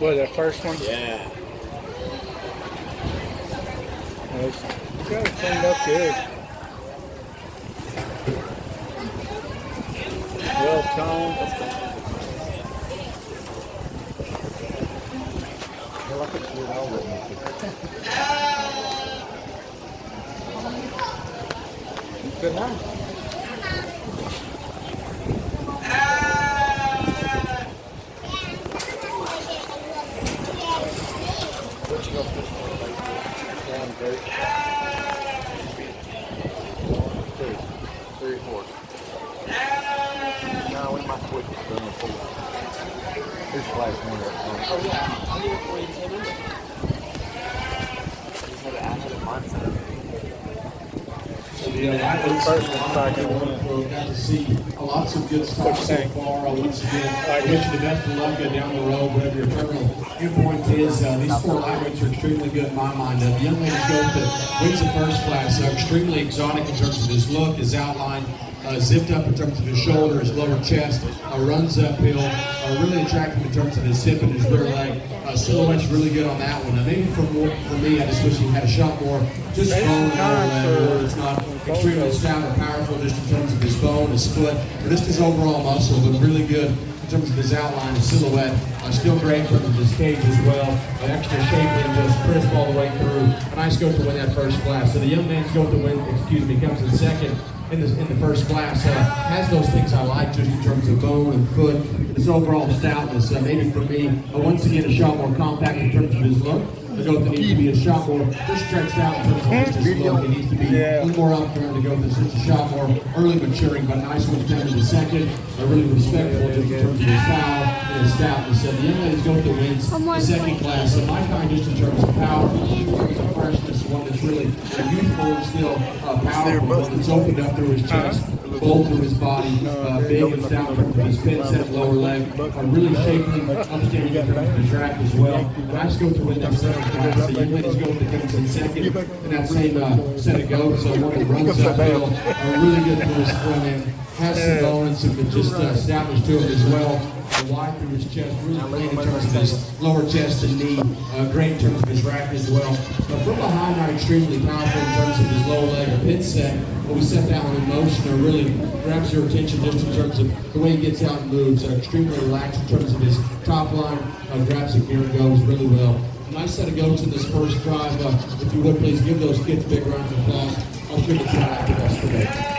What, that first one? Yeah. Nice. Got it cleaned up good. Well toned. Good night. What you gonna put on like one great? 3, 4. No, we might switch to the 4. Here's the last one. Oh yeah, I'll do it for you. I had a mindset of it. Yeah, I got to see lots of good stuff so far. Once again, I wish you the best of luck down the road, whatever your terminal endpoint is. These 4 lightweights are extremely good in my mind. The young lady wins the first class. Extremely exotic in terms of his look, his outline, zipped up in terms of his shoulder, his lower chest, runs uphill, really attractive in terms of his hip and his rear leg. Silhouette's really good on that one. And maybe for me, I just wish he had a shot more, just bone and lower leg, or it's not extremely stout or powerful just in terms of his bone, his foot, or just his overall muscle, but really good in terms of his outline, his silhouette. Still great in terms of his cage as well. Extra shapely and just crisp all the way through. A nice goat to win that first class. So the young man's goat to win, comes in second in the first class. Has those things I like just in terms of bone and foot, his overall stoutness. Maybe for me, once again, a shot more compact in terms of his look. The goat that needs to be a shot more just stretched out in terms of his look. He needs to be a little more up there to go that's just a shot more early maturing, but nice one's down in the second. Really respectful just in terms of his style and his stoutness. The young lady's goat that wins the second class. So my kind just in terms of power, in terms of freshness, one that's really youthful and still powerful, one that's opened up through his chest, bolt through his body, big and stout in terms of his pin set, lower leg, really shapely, upstanding in terms of his rack as well. Nice goat to win that second class. The young lady's goat that comes in second in that same set of goats. So one that runs uphill, really good for his front end, has some bone and some just established to him as well. Wide through his chest, really clean in terms of his lower chest and knee, great in terms of his rack as well. But from behind are extremely powerful in terms of his lower leg or pin set. When we set that one in motion, or really grabs your attention just in terms of the way he gets out and moves. Extremely relaxed in terms of his top line, grabs it here and goes really well. Nice set of goats in this first drive. If you would please give those kids a big round of applause. I'll sure to try after us today.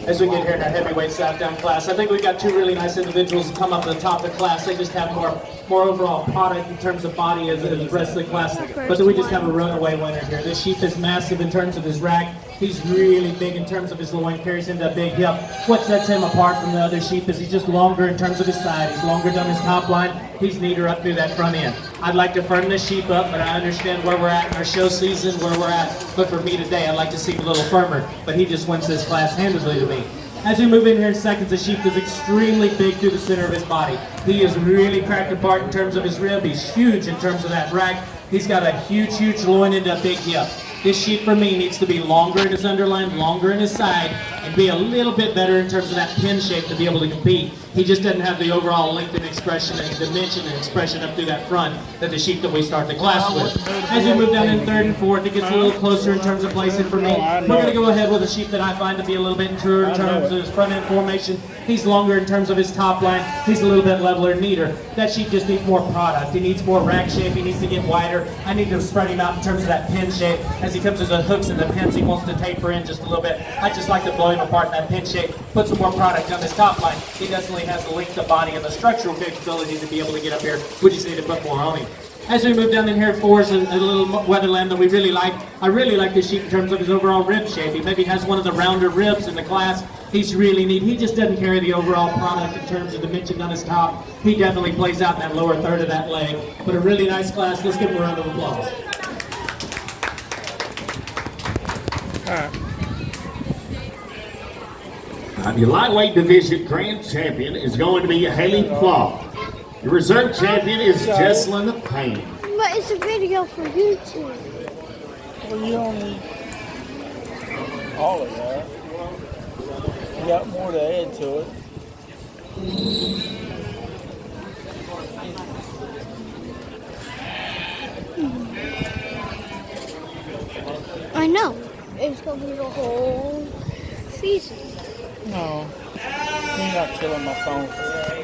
As we get here in our heavyweight slap-down class, I think we've got 2 really nice individuals who come up to the top of the class. They just have more overall product in terms of body as the rest of the class. But then we just have a runaway winner here. This sheep is massive in terms of his rack. He's really big in terms of his loin, carries him that big hip. What sets him apart from the other sheep is he's just longer in terms of his side. He's longer down his top line. He's neater up through that front end. I'd like to firm this sheep up, but I understand where we're at in our show season, where we're at. But for me today, I'd like to see him a little firmer. But he just wins this class handedly to me. As we move in here in seconds, the sheep is extremely big through the center of his body. He is really cracked apart in terms of his rib. He's huge in terms of that rack. He's got a huge loin and a big hip. This sheep for me needs to be longer in his underline, longer in his side, and be a little bit better in terms of that pin shape to be able to compete. He just doesn't have the overall length and expression and dimension and expression up through that front that the sheep that we start the class with. As we move down in third and fourth, it gets a little closer in terms of placing for me. We're going to go ahead with a sheep that I find to be a little bit truer in terms of his front end formation. He's longer in terms of his top line. He's a little bit leveler and neater. That sheep just needs more product. He needs more rack shape. He needs to get wider. I need to spread him out in terms of that pin shape. As he comes to the hooks and the pins, he wants to taper in just a little bit. I just like to blow him apart in that pin shape, put some more product on his top line. He definitely has the length of body and the structural capability to be able to get up here. We just need to put more on him. As we move down in here, 4 is a little Weatherland that we really like. I really like this sheep in terms of his overall rib shape. He maybe has one of the rounder ribs in the class. He's really neat. He just doesn't carry the overall product in terms of dimension on his top. He definitely plays out in that lower third of that leg. But a really nice class. Let's give him a round of applause. Your lightweight division grand champion is going to be Haley Claw. Your reserve champion is Jesslyn Payne. But it's a video for YouTube. Well, you don't need all of that. got more to add to it. I know. It's gonna be the whole season. No, you're not killing my phone for that.